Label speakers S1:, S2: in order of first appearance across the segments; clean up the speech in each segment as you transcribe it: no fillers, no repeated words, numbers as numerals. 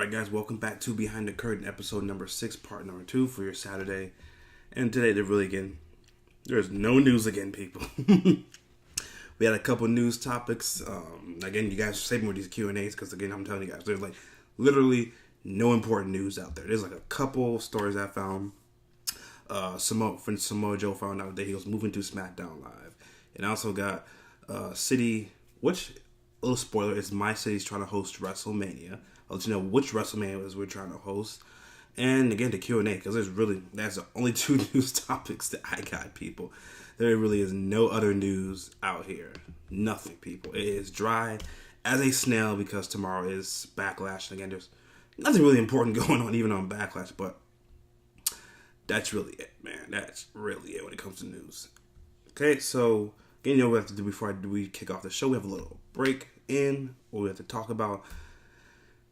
S1: Alright guys, welcome back to Behind the Curtain, episode number 6, part number 2 for your Saturday. And today, there's no news again, people. We had a couple news topics. Again, you guys save more of these Q&As because, again, I'm telling you guys, there's literally no important news out there. There's a couple stories I found. Samoa Joe found out that he was moving to SmackDown Live. And I also got City, which, little spoiler, is my city's trying to host WrestleMania. I'll let you know which WrestleMania is we're trying to host. And again, the Q&A, because that's the only two news topics that I got, people. There really is no other news out here. Nothing, people. It is dry as a snail because tomorrow is Backlash. And again, there's nothing really important going on even on Backlash, but that's really it, man. That's really it when it comes to news. Okay, so again, you know what we have to do before we kick off the show. We have a little break in where we have to talk about.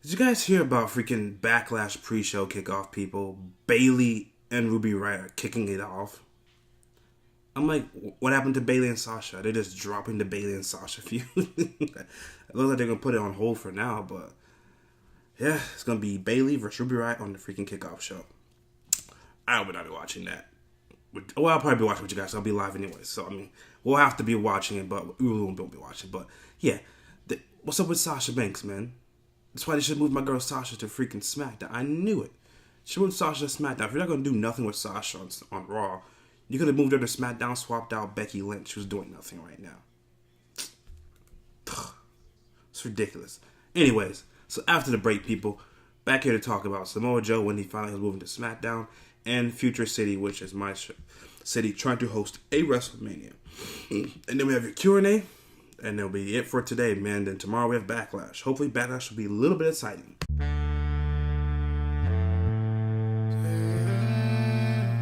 S1: Did you guys hear about freaking Backlash pre-show kickoff, people? Bayley and Ruby Riott are kicking it off. I'm like, what happened to Bayley and Sasha? They're just dropping the Bayley and Sasha feud. It looks like they're going to put it on hold for now, but yeah, it's going to be Bayley versus Ruby Riott on the freaking kickoff show. I will not be watching that. Well, I'll probably be watching with you guys. I'll be live anyway, so I mean, we'll have to be watching it, but we won't be watching. But yeah, what's up with Sasha Banks, man? That's why they should move my girl Sasha to freaking SmackDown. I knew it. She moved Sasha to SmackDown. If you're not going to do nothing with Sasha on Raw, you could have moved her to SmackDown, swapped out Becky Lynch, who's doing nothing right now. It's ridiculous. Anyways, so after the break, people, back here to talk about Samoa Joe when he finally was moving to SmackDown, and Future City, which is my city, trying to host a WrestleMania. And then we have your Q&A. And that'll be it for today, man. Then tomorrow we have Backlash. Hopefully Backlash will be a little bit exciting.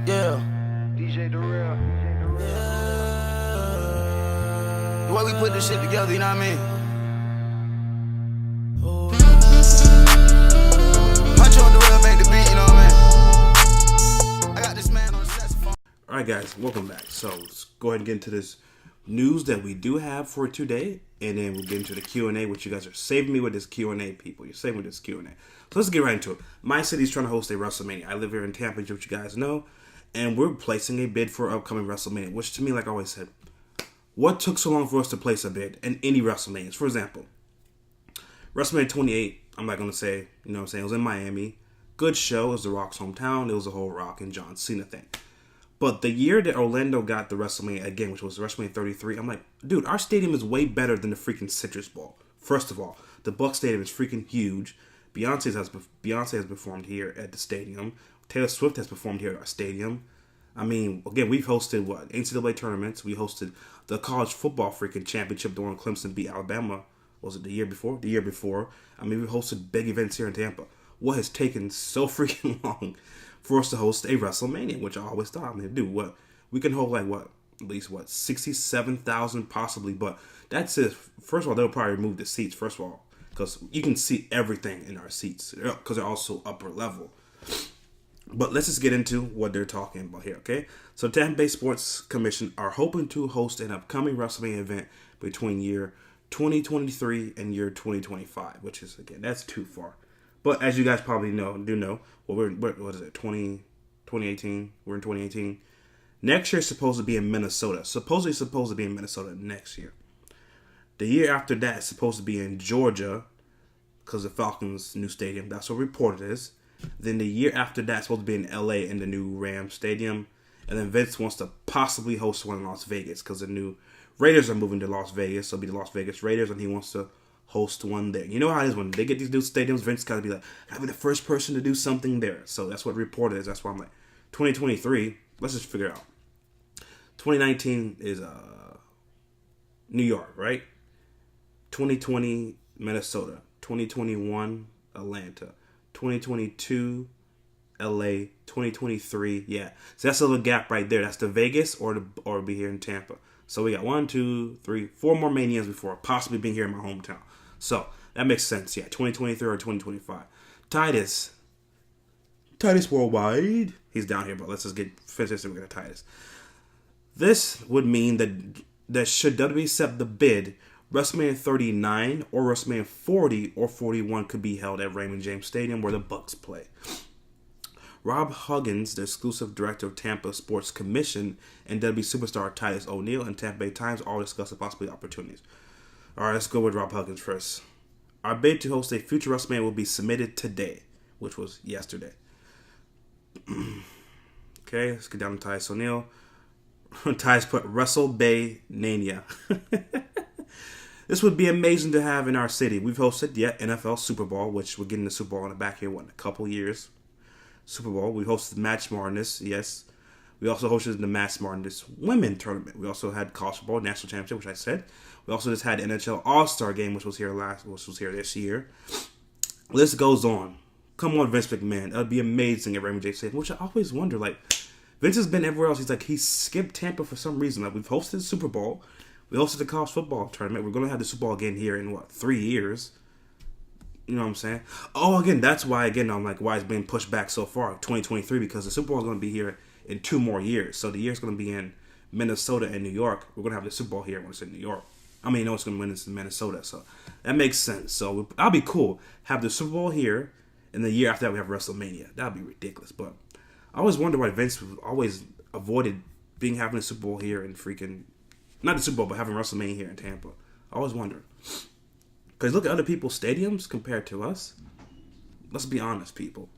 S2: Yeah.
S3: DJ The Real.
S2: The way we put this shit together, you know what I mean? Punch on the real, make the beat, you know what I mean? I got this man on the saxophone.
S1: Alright guys, welcome back. So let's go ahead and get into this news that we do have for today, and then we'll get into the Q&A, which you guys are saving me with this Q&A, people. You're saving me with this Q&A. So let's get right into it. My city's trying to host a WrestleMania. I live here in Tampa, which you guys know, and we're placing a bid for upcoming WrestleMania, which to me, like I always said, what took so long for us to place a bid in any WrestleManias? For example, WrestleMania 28, I'm not going to say, you know what I'm saying, it was in Miami. Good show. It was The Rock's hometown. It was a whole Rock and John Cena thing. But the year that Orlando got the WrestleMania again, which was WrestleMania 33, I'm like, dude, our stadium is way better than the freaking Citrus Bowl. First of all, the Bucs Stadium is freaking huge. Beyonce has performed here at the stadium. Taylor Swift has performed here at our stadium. I mean, again, we've hosted NCAA tournaments. We hosted the college football freaking championship, the one Clemson beat Alabama. Was it the year before? The year before. I mean, we hosted big events here in Tampa. What has taken so freaking long for us to host a WrestleMania, which I always thought, I mean, dude, what? We can hold at least 67,000 possibly, but that's it. First of all, they'll probably remove the seats, first of all, because you can see everything in our seats, because they're also upper level. But let's just get into what they're talking about here, okay? So Tampa Bay Sports Commission are hoping to host an upcoming WrestleMania event between year 2023 and year 2025, which is, again, that's too far. But as you guys probably know, well, what is it, 2018? We're in 2018. Next year is supposed to be in Minnesota. Supposed to be in Minnesota next year. The year after that is supposed to be in Georgia because of Falcons' new stadium. That's what reported is. Then the year after that is supposed to be in LA in the new Rams stadium. And then Vince wants to possibly host one in Las Vegas because the new Raiders are moving to Las Vegas. So it'll be the Las Vegas Raiders, and he wants to host one there. You know how it is when they get these new stadiums, Vince gotta be like, gotta be the first person to do something there. So that's what reported is. That's why I'm like, 2023, let's just figure it out. 2019 is New York, right? 2020, Minnesota. 2021, Atlanta. 2022, LA. 2023, yeah. So that's a little gap right there. That's the Vegas or be here in Tampa. So we got 1, 2, 3, 4 more Manias before possibly being here in my hometown. So that makes sense, yeah. 2023 or 2025. Titus Worldwide. He's down here, but let's just finish this and we're going to Titus. This would mean that should WWE accept the bid, WrestleMania 39 or WrestleMania 40 or 41 could be held at Raymond James Stadium where the Bucks play. Rob Huggins, the exclusive director of Tampa Sports Commission, and WWE superstar Titus O'Neil and Tampa Bay Times all discuss the possible opportunities. Alright, let's go with Rob Huggins first. Our bid to host a future WrestleMania will be submitted today, which was yesterday. Okay, let's get down to Titus O'Neil. Titus put Wrestle Bay Mania. This would be amazing to have in our city. We've hosted yet NFL Super Bowl, which we're getting the Super Bowl in the back here, in a couple years. Super Bowl. We hosted Match Madness, yes. We also hosted the Match Madness Women Tournament. We also had College Football National Championship, which I said. We also just had NHL All-Star Game, which was here this year. List goes on. Come on, Vince McMahon. That would be amazing at Raymond James Stadium, which I always wonder, like, Vince has been everywhere else. He skipped Tampa for some reason. Like, we've hosted the Super Bowl. We hosted the College Football Tournament. We're going to have the Super Bowl again here in, 3 years? You know what I'm saying? Oh, again, that's why, I'm like, why it's being pushed back so far, 2023, because the Super Bowl is going to be here in 2 more years. So the year's going to be in Minnesota and New York. We're going to have the Super Bowl here when it's in New York. I mean, it's going to win in Minnesota, so that makes sense. So I'll be cool. Have the Super Bowl here, and the year after that we have WrestleMania. That'd be ridiculous. But I always wonder why Vince always avoided having the Super Bowl here in freaking, not the Super Bowl, but having WrestleMania here in Tampa. I always wonder. Because look at other people's stadiums compared to us. Let's be honest, people.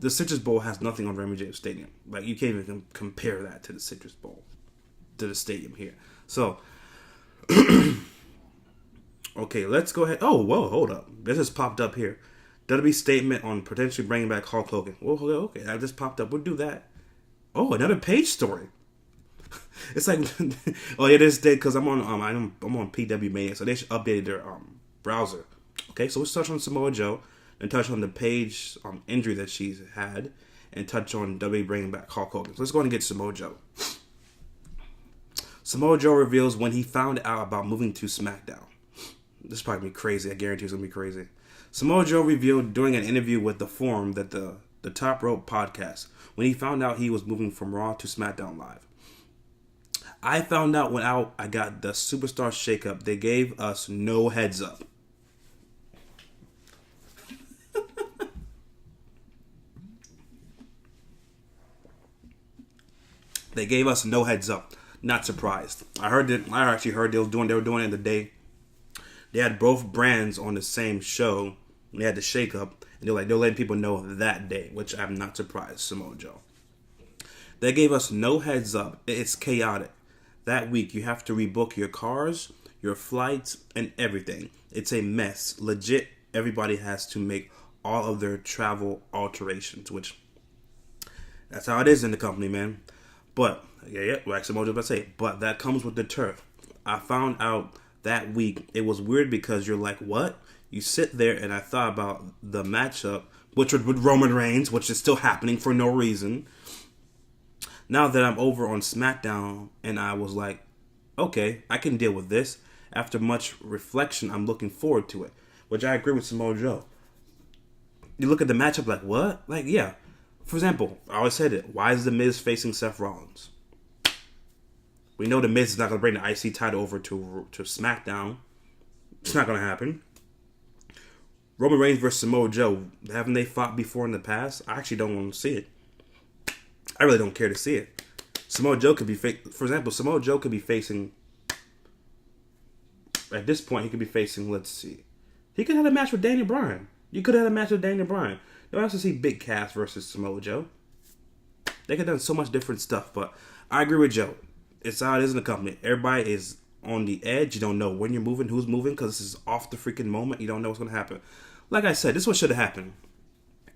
S1: The Citrus Bowl has nothing on Raymond James Stadium. Like, you can't even compare that to the Citrus Bowl, to the stadium here. So, okay, let's go ahead. Oh, whoa, hold up. This just popped up here. WWE statement on potentially bringing back Hulk Hogan. Well, okay, that just popped up. We'll do that. Oh, another page story. It's like, oh yeah, this day because I'm on PW Mania, so they should update their browser. Okay, so let's touch on Samoa Joe, and touch on the Paige injury that she's had, and touch on WWE bringing back Hulk Hogan. So let's go ahead and get Samoa Joe. Samoa Joe reveals when he found out about moving to SmackDown. This is probably gonna be crazy. I guarantee it's gonna be crazy. Samoa Joe revealed during an interview with The Forum that the Top Rope podcast when he found out he was moving from Raw to SmackDown Live. I found out when I got the Superstar Shakeup. They gave us no heads up. They gave us no heads up. Not surprised. I actually heard they were doing it in the day. They had both brands on the same show. They had the Shakeup, and they're letting people know that day, which I'm not surprised. Samoa Joe. They gave us no heads up. It's chaotic. That week, you have to rebook your cars, your flights, and everything. It's a mess. Legit, everybody has to make all of their travel alterations, which that's how it is in the company, man. But, but that comes with the turf. I found out that week, it was weird because you're like, what? You sit there, and I thought about the matchup, which was with Roman Reigns, which is still happening for no reason. Now that I'm over on SmackDown, and I was like, okay, I can deal with this. After much reflection, I'm looking forward to it. Which I agree with Samoa Joe. You look at the matchup like, what? Like, yeah. For example, I always said it. Why is The Miz facing Seth Rollins? We know The Miz is not going to bring the IC title over to SmackDown. It's not going to happen. Roman Reigns versus Samoa Joe. Haven't they fought before in the past? I actually don't want to see it. I really don't care to see it. Samoa Joe could be, for example, Samoa Joe could be facing, at this point, he could be facing, let's see. He could have a match with Daniel Bryan. You could have had a match with Daniel Bryan. You also see Big Cass versus Samoa Joe. They could have done so much different stuff, but I agree with Joe. It's how it is in the company. Everybody is on the edge. You don't know when you're moving, who's moving, because this is off the freaking moment. You don't know what's going to happen. Like I said, this is what should have happened.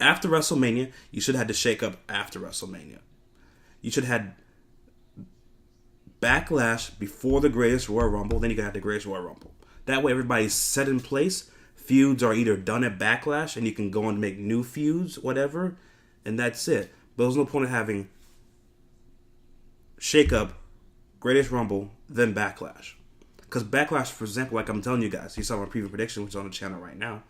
S1: After WrestleMania, you should have had the shake-up after WrestleMania. You should have had Backlash before the Greatest Royal Rumble, then you can have the Greatest Royal Rumble. That way everybody's set in place. Feuds are either done at Backlash, and you can go and make new feuds, whatever, and that's it. But there's no point in having shake-up, Greatest Rumble, then Backlash. Because Backlash, for example, like I'm telling you guys, you saw my preview prediction, which is on the channel right now.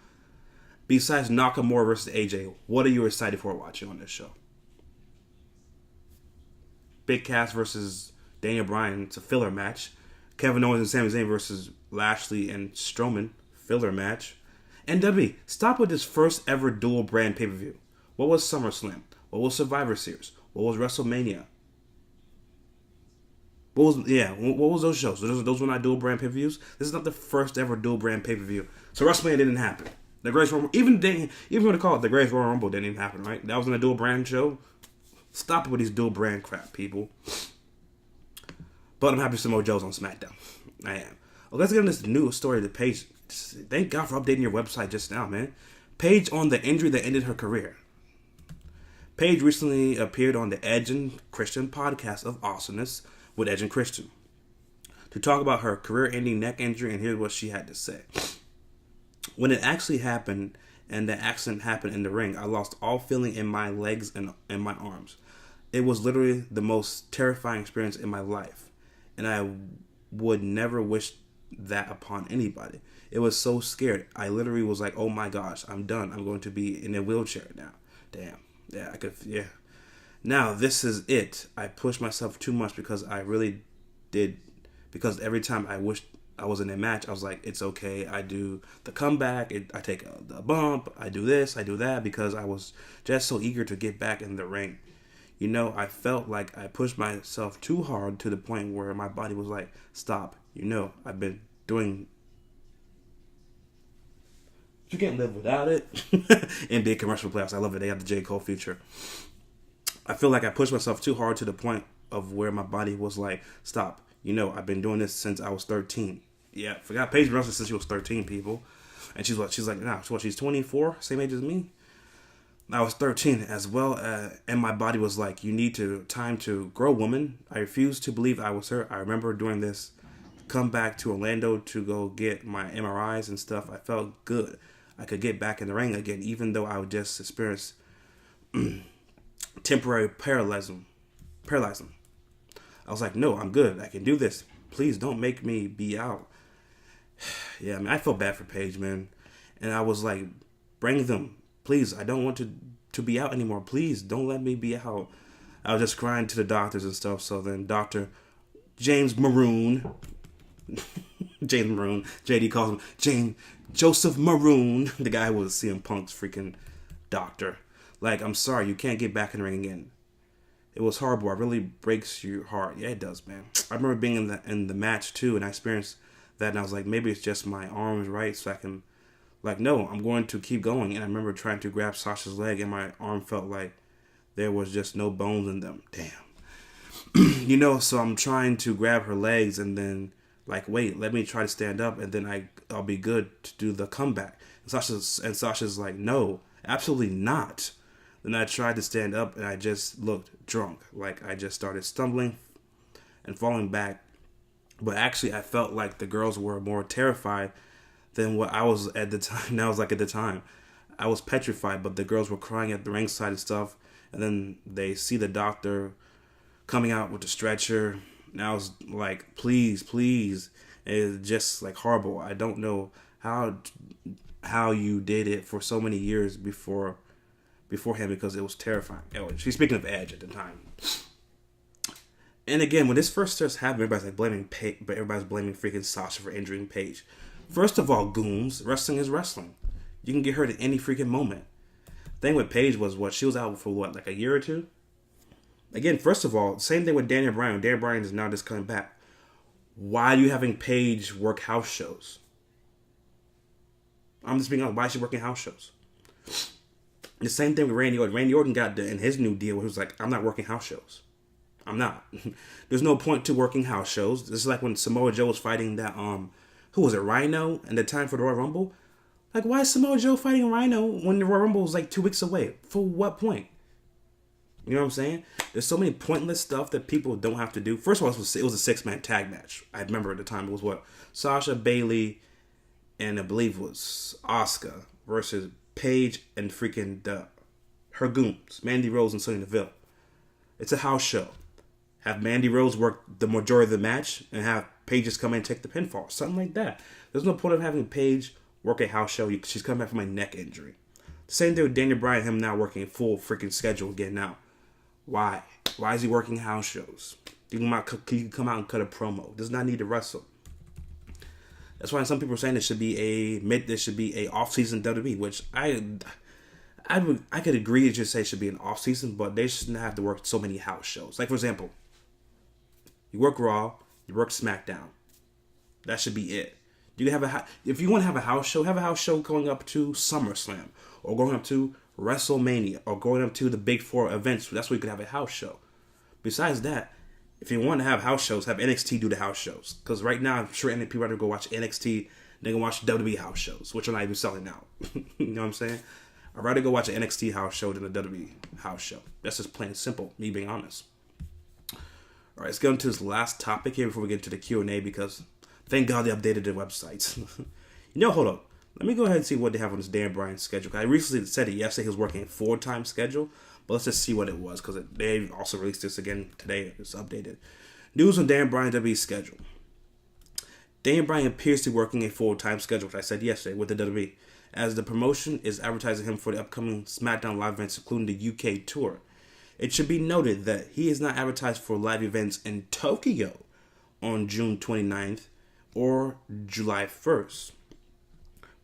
S1: Besides Nakamura versus AJ, what are you excited for watching on this show? Big Cass versus Daniel Bryan, it's a filler match. Kevin Owens and Sami Zayn versus Lashley and Strowman, filler match. WWE, stop with this first ever dual brand pay-per-view. What was SummerSlam? What was Survivor Series? What was WrestleMania? What was those shows? Those were not dual brand pay-per-views. This is not the first ever dual brand pay-per-view. So WrestleMania didn't happen. The Greatest Royal Rumble, even when they call it the Greatest Royal Rumble, didn't even happen, right? That was in a dual brand show. Stop it with these dual brand crap, people. But I'm happy Samoa Joe's on SmackDown. I am. Well, let's get into this new story to Paige. Thank God for updating your website just now, man. Paige on the injury that ended her career. Paige recently appeared on the Edge and Christian podcast of Awesomeness with Edge and Christian to talk about her career-ending neck injury, and here's what she had to say. When it actually happened and the accident happened in the ring, I lost all feeling in my legs and my arms. It was literally the most terrifying experience in my life, and I would never wish that upon anybody. It was so scared. I literally was like, oh my gosh, I'm done. I'm going to be in a wheelchair now. Damn. Yeah. Now, this is it. I pushed myself too much because I really did. Because every time I wished I was in a match, I was like, it's okay. I do the comeback. I take a bump. I do this. I do that. Because I was just so eager to get back in the ring. You know, I felt like I pushed myself too hard to the point where my body was like, stop. You know, I've been doing... You can't live without it. NBA commercial playoffs. I love it. They have the J. Cole feature. I feel like I pushed myself too hard to the point of where my body was like, stop. You know, I've been doing this since I was 13. Yeah, forgot Paige been wrestling since she was 13, people. And she's like, nah, she's 24, same age as me. I was 13 as well, and my body was like, you need time to grow, woman. I refused to believe I was her. I remember doing this, come back to Orlando to go get my MRIs and stuff. I felt good. I could get back in the ring again, even though I would just experience temporary paralyzing. I was like, no, I'm good. I can do this. Please don't make me be out. Yeah, I mean, I felt bad for Paige, man. And I was like, bring them. Please, I don't want to be out anymore. Please, don't let me be out. I was just crying to the doctors and stuff. So then Dr. James Maroon, JD calls him Joseph Maroon, the guy who was CM Punk's freaking doctor. Like, I'm sorry, you can't get back in the ring again. It was horrible. It really breaks your heart. Yeah, it does, man. I remember being in the match too, and I experienced that, and I was like, maybe it's just my arms, right? So I can, like, no, I'm going to keep going. And I remember trying to grab Sasha's leg, and my arm felt like there was just no bones in them. Damn. You know, so I'm trying to grab her legs, and then, like, wait, let me try to stand up, and then I'll be good to do the comeback. And Sasha's like, no, absolutely not. Then I tried to stand up, and I just looked drunk. Like, I just started stumbling and falling back. But actually, I felt like the girls were more terrified than what I was at the time. That was like at the time. I was petrified, but the girls were crying at the ringside and stuff. And then they see the doctor coming out with the stretcher. And I was like, please. It's just like horrible. I don't know how you did it for so many years beforehand, because it was terrifying. She's speaking of Edge at the time. And again, when this first starts happening, everybody's blaming freaking Sasha for injuring Paige. First of all, goons, wrestling is wrestling. You can get hurt at any freaking moment. Thing with Paige was she was out for like a year or two? Again, first of all, same thing with Daniel Bryan. Daniel Bryan is now just coming back. Why are you having Paige work house shows? I'm just being honest. Why is she working house shows? The same thing with Randy Orton. Randy Orton got in his new deal where he was like, I'm not working house shows. I'm not. There's no point to working house shows. This is like when Samoa Joe was fighting that, who was it, Rhino, and the time for the Royal Rumble? Like, why is Samoa Joe fighting Rhino when the Royal Rumble was like 2 weeks away? For what point? You know what I'm saying? There's so many pointless stuff that people don't have to do. First of all, it was a 6-man tag match. I remember at the time it was Sasha, Bayley, and I believe it was Asuka versus Paige and freaking her goons, Mandy Rose and Sonya Deville. It's a house show. Have Mandy Rose work the majority of the match and have Paige just come in and take the pinfall. Something like that. There's no point of having Paige work a house show. She's coming back from a neck injury. Same thing with Daniel Bryan, him now working a full freaking schedule again now. Why? Why is he working house shows? You can come out and cut a promo. Does not need to wrestle. That's why some people are saying there should be a off-season WWE, which I could agree to just say it should be an off-season, but they shouldn't have to work so many house shows. Like, for example, you work Raw, you work SmackDown. That should be it. You can have if you want to have a house show going up to SummerSlam, or going up to WrestleMania, or going up to the Big Four events. That's where you could have a house show. Besides that, if you want to have house shows, have NXT do the house shows. Because right now, I'm sure people rather go watch NXT than go watch WWE house shows, which are not even selling out. You know what I'm saying? I'd rather go watch an NXT house show than a WWE house show. That's just plain and simple, me being honest. All right, let's get into this last topic here before we get into the Q&A, because thank God they updated their websites. Hold up. Let me go ahead and see what they have on this Dan Bryan schedule. I recently said it yesterday. He was working a full-time schedule. But let's just see what it was, because they also released this again today. It's updated. News on Dan Bryan's WWE schedule. Dan Bryan appears to be working a full-time schedule, which I said yesterday, with the WWE, as the promotion is advertising him for the upcoming SmackDown live events, including the UK tour. It should be noted that he is not advertised for live events in Tokyo on June 29th or July 1st.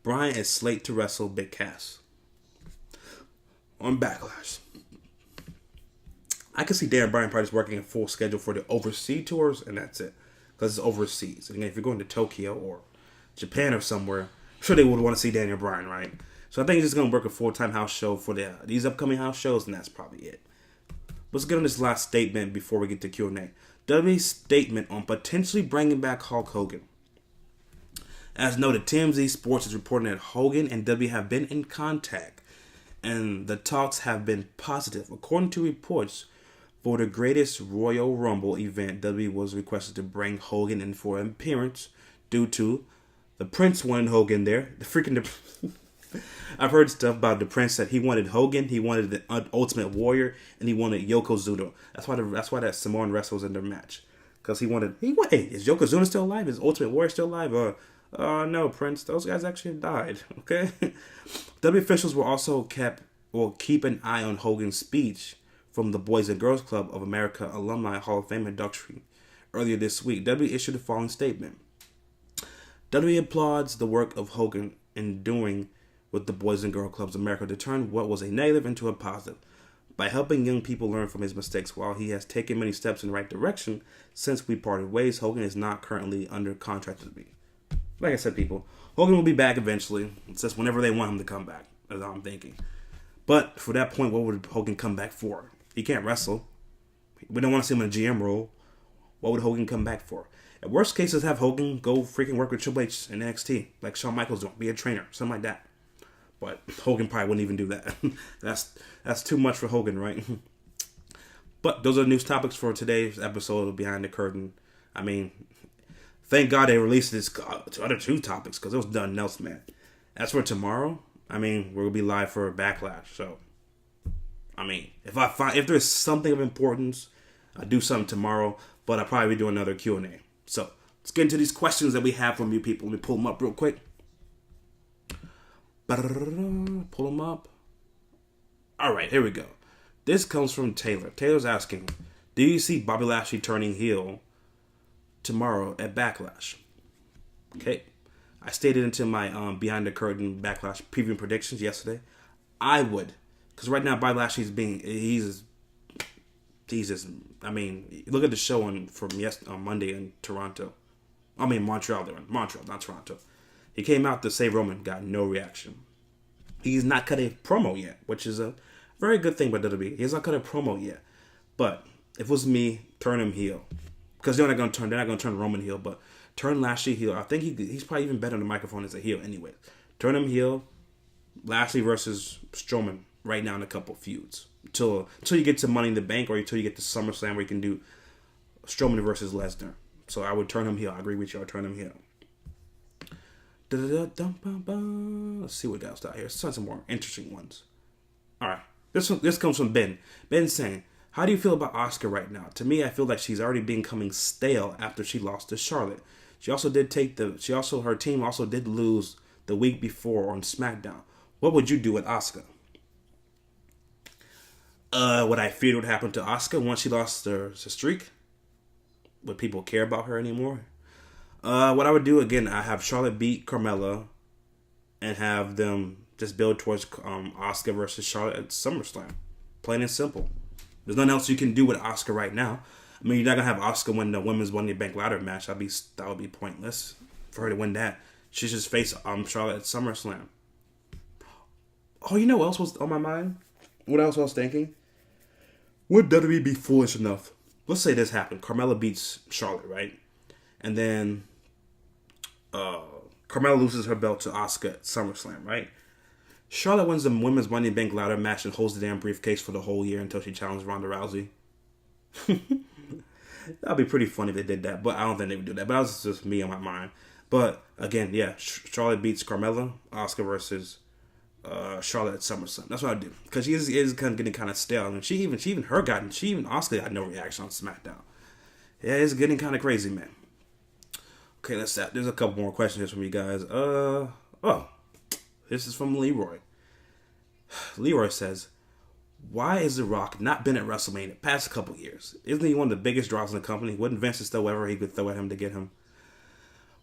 S1: Bryan is slated to wrestle Big Cass on Backlash. I can see Dan Bryan probably just working a full schedule for the overseas tours, and that's it. Because it's overseas. And if you're going to Tokyo or Japan or somewhere, I'm sure they would want to see Daniel Bryan, right? So I think he's just going to work a full-time house show for these upcoming house shows, and that's probably it. Let's get on this last statement before we get to Q&A. WWE's statement on potentially bringing back Hulk Hogan. As noted, TMZ Sports is reporting that Hogan and WWE have been in contact, and the talks have been positive. According to reports, for the greatest Royal Rumble event, WWE was requested to bring Hogan in for an appearance due to the Prince wanting Hogan there. I've heard stuff about the Prince that he wanted Hogan, he wanted the Ultimate Warrior, and he wanted Yokozuna. That's why that Samoan wrestler was in their match, because he wanted. Hey, is Yokozuna still alive? Is Ultimate Warrior still alive? No, Prince. Those guys actually died. Okay. WWE officials will keep an eye on Hogan's speech from the Boys and Girls Club of America Alumni Hall of Fame induction earlier this week. WWE issued the following statement. WWE applauds the work of Hogan in doing with the Boys and Girls Clubs of America to turn what was a negative into a positive by helping young people learn from his mistakes. While he has taken many steps in the right direction since we parted ways, Hogan is not currently under contract to be. Like I said, people, Hogan will be back eventually. It's just whenever they want him to come back. That's all I'm thinking. But for that point, what would Hogan come back for? He can't wrestle. We don't want to see him in a GM role. What would Hogan come back for? At worst cases, have Hogan go freaking work with Triple H in NXT, like Shawn Michaels doing, be a trainer, something like that. But Hogan probably wouldn't even do that. That's too much for Hogan, right? But those are the news topics for today's episode of Behind the Curtain. I mean, thank God they released this other two topics, because it was nothing else, man. As for tomorrow, I mean, we're gonna be live for Backlash, so. I mean, if there's something of importance, I'll do something tomorrow, but I'll probably do another Q&A. So, let's get into these questions that we have from you people. Let me pull them up real quick. Pull them up. All right, here we go. This comes from Taylor. Taylor's asking, do you see Bobby Lashley turning heel tomorrow at Backlash? Okay. I stated into my Behind the Curtain Backlash preview predictions yesterday. I would. Because right now, Bobby Lashley's I mean, look at the show on Monday in Toronto. I mean, Montreal, not Toronto. He came out to save Roman, got no reaction. He's not cut a promo yet, which is a very good thing by WWE. He has not cut a promo yet. But if it was me, turn him heel. Because they're not going to turn Roman heel, but turn Lashley heel. I think he's probably even better on the microphone as a heel anyway. Turn him heel. Lashley versus Strowman right now in a couple feuds. Until you get to Money in the Bank, or until you get to SummerSlam where you can do Strowman versus Lesnar. So I would turn him heel. I agree with you. I'll turn him heel. Let's see what else out here. Let's find some more interesting ones. All right. This comes from Ben. Ben saying, how do you feel about Asuka right now? To me, I feel like she's already becoming stale after she lost to Charlotte. Her team also did lose the week before on SmackDown. What would you do with Asuka? What I feared would happen to Asuka once she lost her streak? would people care about her anymore? What I would do again, I have Charlotte beat Carmella, and have them just build towards Asuka versus Charlotte at SummerSlam. Plain and simple. There's nothing else you can do with Asuka right now. I mean, you're not gonna have Asuka win the women's Money in the Bank ladder match. That would be pointless for her to win that. She should just face Charlotte at SummerSlam. Oh, you know what else was on my mind? What else I was thinking? Would WWE be foolish enough? Let's say this happened. Carmella beats Charlotte, right? And then Carmella loses her belt to Asuka at SummerSlam, right? Charlotte wins the women's Money in the Bank ladder match and holds the damn briefcase for the whole year until she challenged Ronda Rousey. That'd be pretty funny if they did that, but I don't think they would do that. But that was just me on my mind. But again, yeah, Charlotte beats Carmella, Asuka versus Charlotte at SummerSlam. That's what I do, because she is kind of getting kind of stale, and Asuka got no reaction on SmackDown. Yeah, it's getting kind of crazy, man. Okay, there's a couple more questions from you guys. This is from Leroy. Leroy says, why has The Rock not been at WrestleMania the past couple years? Isn't he one of the biggest draws in the company? Wouldn't Vince just throw whatever he could throw at him to get him?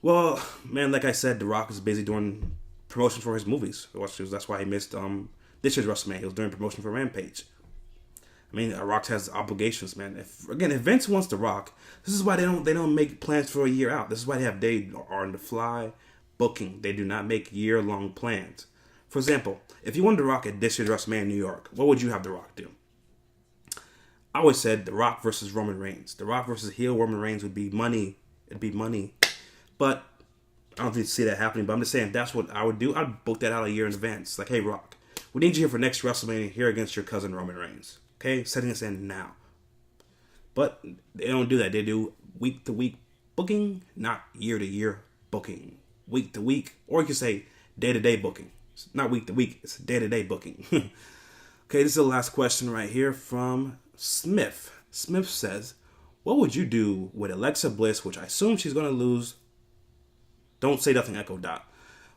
S1: Well, man, like I said, The Rock is busy doing promotion for his movies. That's why he missed this year's WrestleMania. He was doing promotion for Rampage. I mean, The Rock has obligations, man. If Vince wants The Rock, this is why they don't make plans for a year out. This is why they are on the fly booking. They do not make year-long plans. For example, if you wanted The Rock at this year's WrestleMania in New York, what would you have The Rock do? I always said The Rock versus Roman Reigns. The Rock versus heel Roman Reigns would be money. It'd be money. But I don't think you see that happening. But I'm just saying that's what I would do. I'd book that out a year in advance. Like, hey, Rock, we need you here for next WrestleMania here against your cousin Roman Reigns. Okay? Setting this in now. But they don't do that. They do week-to-week booking, not year-to-year booking. Week-to-week. Or you could say day-to-day booking. It's not week-to-week. It's day-to-day booking. Okay, this is the last question right here from Smith. Smith says, what would you do with Alexa Bliss, which I assume she's going to lose? Don't say nothing, Echo Dot.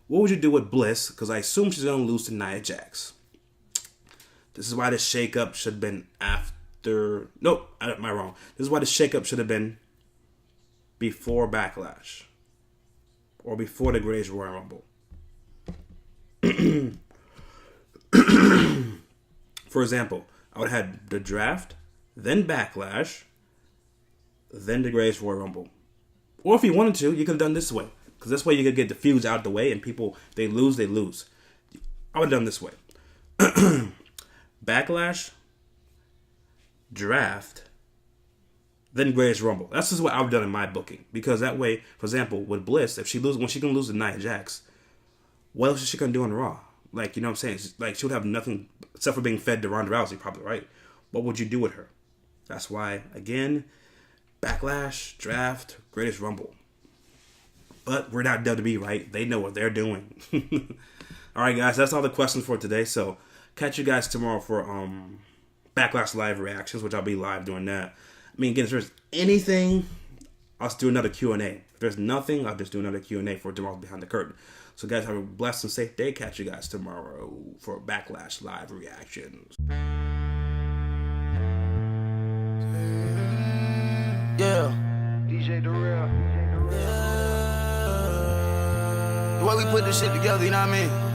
S1: What would you do with Bliss? Because I assume she's going to lose to Nia Jax. This is why the shakeup should have been after... Nope, am I wrong? This is why the shakeup should have been before Backlash. Or before the Greatest Royal Rumble. For example, I would have had the draft, then Backlash, then the Greatest Royal Rumble. Or if you wanted to, you could have done this way. Because this way you could get the feuds out of the way and people, they lose. I would have done this way. Backlash, draft, then Greatest Rumble. That's just what I would have done in my booking. Because that way, for example, with Bliss, when she can lose to Nia Jax, what else is she going to do on Raw? Like, you know what I'm saying? Like, she would have nothing except for being fed to Ronda Rousey, probably, right? What would you do with her? That's why, again, Backlash, draft, Greatest Rumble. But we're not WWE, right? They know what they're doing. All right, guys, that's all the questions for today. So, catch you guys tomorrow for Backlash Live reactions, which I'll be live doing that. I mean, again, if there's anything, I'll just do another Q&A. If there's nothing, I'll just do another Q&A for tomorrow's Behind the Curtain. So, guys, have a blessed and safe day. Catch you guys tomorrow for Backlash Live reactions.
S2: Yeah.
S3: DJ The Real.
S2: The way we put this shit together, you know what I mean?